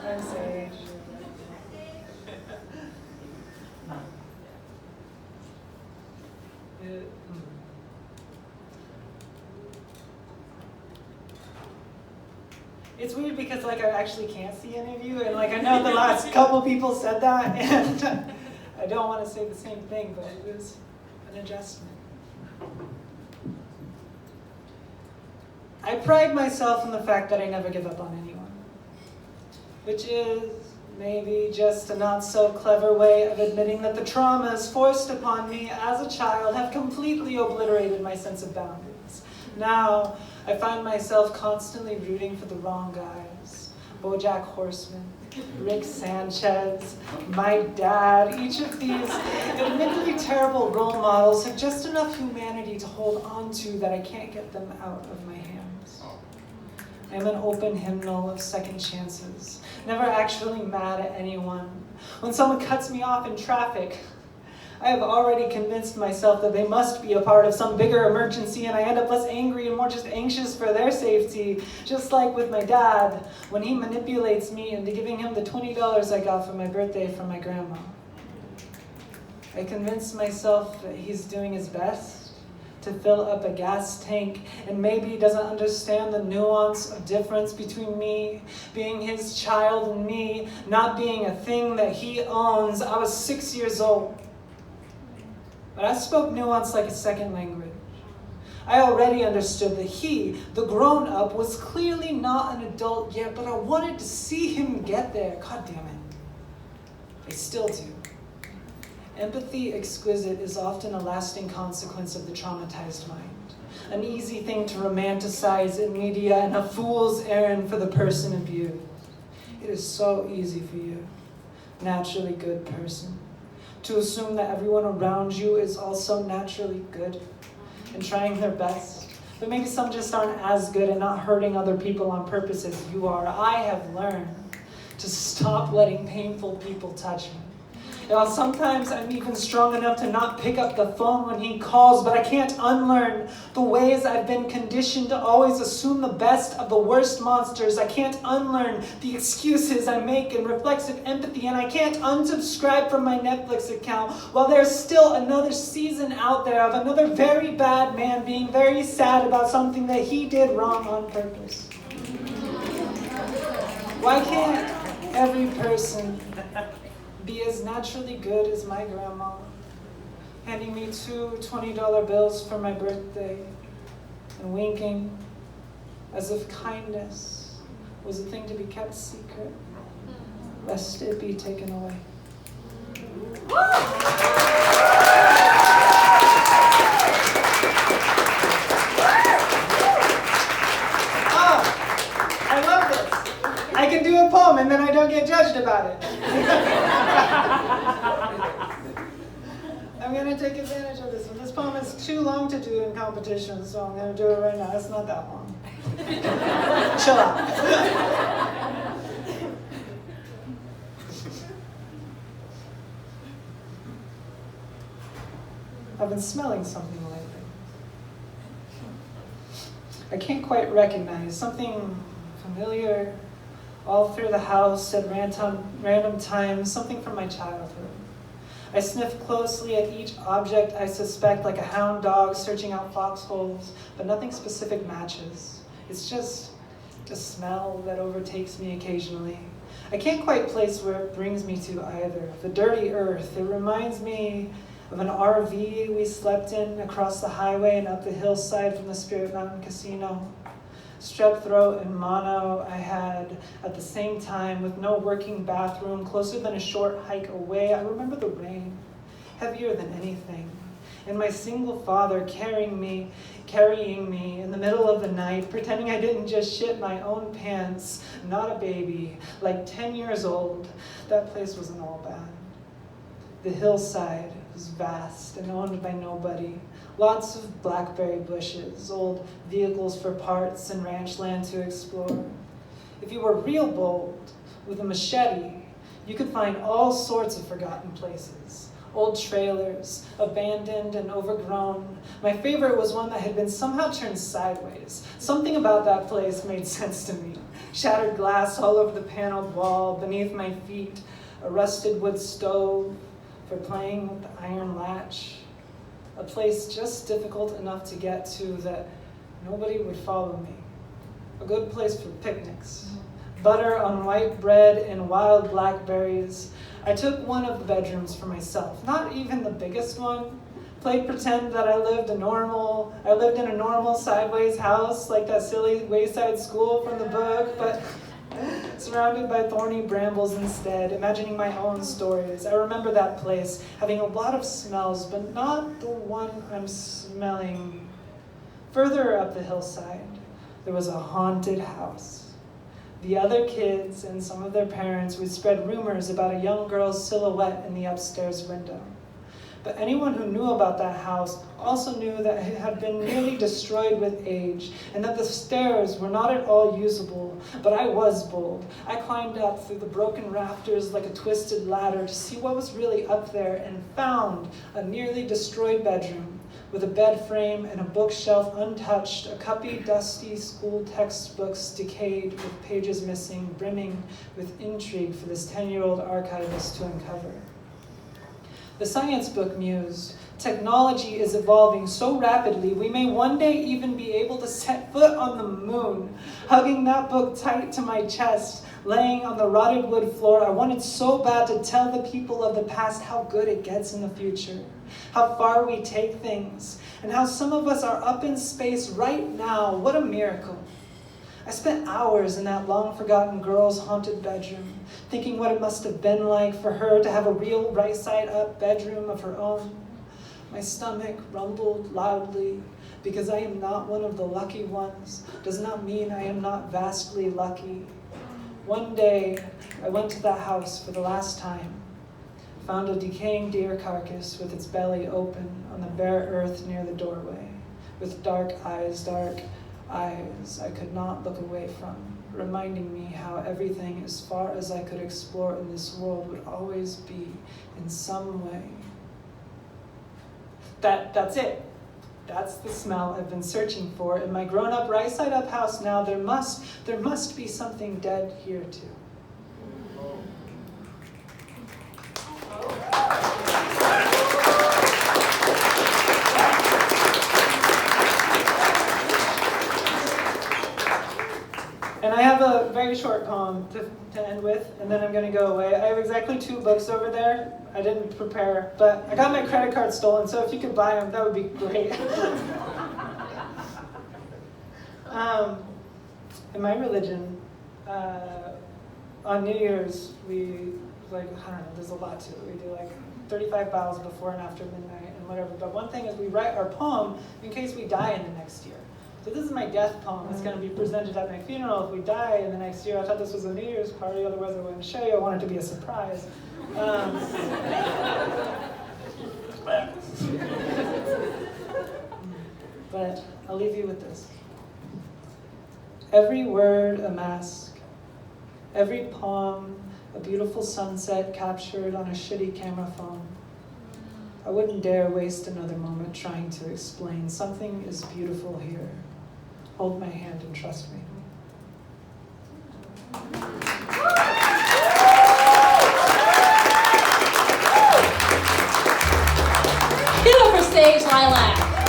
I'm Sage. It's weird because like I actually can't see any of you, and like I know the last couple people said that, and I don't want to say the same thing, but it was an adjustment. I pride myself in the fact that I never give up on anyone, which is maybe just a not so clever way of admitting that the traumas forced upon me as a child have completely obliterated my sense of boundaries. Now, I find myself constantly rooting for the wrong guys. BoJack Horseman, Rick Sanchez, my dad. Each of these admittedly terrible role models have just enough humanity to hold on to that I can't get them out of my hands. I am an open hymnal of second chances, never actually mad at anyone. When someone cuts me off in traffic, I have already convinced myself that they must be a part of some bigger emergency, and I end up less angry and more just anxious for their safety. Just like with my dad, when he manipulates me into giving him the $20 I got for my birthday from my grandma. I convinced myself that he's doing his best to fill up a gas tank, and maybe he doesn't understand the nuance of difference between me being his child and me not being a thing that he owns. I was 6 years old. But I spoke nuance like a second language. I already understood that he, the grown-up, was clearly not an adult yet, but I wanted to see him get there. God damn it. I still do. Empathy exquisite is often a lasting consequence of the traumatized mind. An easy thing to romanticize in media and a fool's errand for the person abused. It is so easy for you, naturally good person, to assume that everyone around you is also naturally good and trying their best. But maybe some just aren't as good and not hurting other people on purpose as you are. I have learned to stop letting painful people touch me. Now, sometimes I'm even strong enough to not pick up the phone when he calls, but I can't unlearn the ways I've been conditioned to always assume the best of the worst monsters. I can't unlearn the excuses I make in reflexive empathy, and I can't unsubscribe from my Netflix account while there's still another season out there of another very bad man being very sad about something that he did wrong on purpose. Why can't every person be as naturally good as my grandma, handing me two $20 bills for my birthday and winking as if kindness was a thing to be kept secret, lest it be taken away? I love this. I can do a poem and then I don't get judged about it. I'm going to take advantage of this one. This poem is too long to do in competition, so I'm going to do it right now. It's not that long. Chill out. I've been smelling something lately. I can't quite recognize. Something familiar all through the house at random times, something from my childhood. I sniff closely at each object I suspect, like a hound dog searching out foxholes, but nothing specific matches. It's just a smell that overtakes me occasionally. I can't quite place where it brings me to either. The dirty earth, it reminds me of an RV we slept in across the highway and up the hillside from the Spirit Mountain Casino. Strep throat and mono I had at the same time, with no working bathroom, closer than a short hike away. I remember the rain, heavier than anything, and my single father carrying me in the middle of the night, pretending I didn't just shit my own pants, not a baby, like 10 years old. That place wasn't all bad. The hillside was vast and owned by nobody. Lots of blackberry bushes, old vehicles for parts, and ranch land to explore. If you were real bold with a machete, you could find all sorts of forgotten places. Old trailers, abandoned and overgrown. My favorite was one that had been somehow turned sideways. Something about that place made sense to me. Shattered glass all over the paneled wall, beneath my feet, a rusted wood stove for playing with the iron latch. A place just difficult enough to get to that nobody would follow me. A good place for picnics. Butter on white bread and wild blackberries. I took one of the bedrooms for myself, not even the biggest one. Played pretend that I lived in a normal sideways house like that silly wayside school from the book, but surrounded by thorny brambles instead, imagining my own stories. I remember that place having a lot of smells, but not the one I'm smelling. Further up the hillside, there was a haunted house. The other kids and some of their parents would spread rumors about a young girl's silhouette in the upstairs window. But anyone who knew about that house also knew that it had been nearly destroyed with age, and that the stairs were not at all usable. But I was bold. I climbed up through the broken rafters like a twisted ladder to see what was really up there, and found a nearly destroyed bedroom with a bed frame and a bookshelf untouched, a cuppy, dusty school textbooks decayed with pages missing, brimming with intrigue for this 10-year-old archivist to uncover. The science book mused, technology is evolving so rapidly, we may one day even be able to set foot on the moon. Hugging that book tight to my chest, laying on the rotted wood floor, I wanted so bad to tell the people of the past how good it gets in the future, how far we take things, and how some of us are up in space right now. What a miracle. I spent hours in that long-forgotten girl's haunted bedroom, thinking what it must have been like for her to have a real right-side-up bedroom of her own. My stomach rumbled loudly. Because I am not one of the lucky ones does not mean I am not vastly lucky. One day, I went to that house for the last time, found a decaying deer carcass with its belly open on the bare earth near the doorway, with dark eyes I could not look away from, reminding me how everything as far as I could explore in this world would always be in some way. That's it. That's the smell I've been searching for. In my grown-up, right-side-up house now, there must be something dead here too. And I have a very short poem to end with, and then I'm going to go away. I have exactly 2 books over there. I didn't prepare, but I got my credit card stolen, so if you could buy them, that would be great. In my religion, on New Year's, I don't know, there's a lot to it. We do 35 bows before and after midnight and whatever. But one thing is we write our poem in case we die in the next year. So this is my death poem. It's going to be presented at my funeral if we die in the next year. I thought this was a New Year's party, otherwise I wouldn't show you. I wanted it to be a surprise. But I'll leave you with this. Every word a mask, every poem a beautiful sunset captured on a shitty camera phone. I wouldn't dare waste another moment trying to explain. Something is beautiful here. Hold my hand and trust me. Give it up for stage Lilac.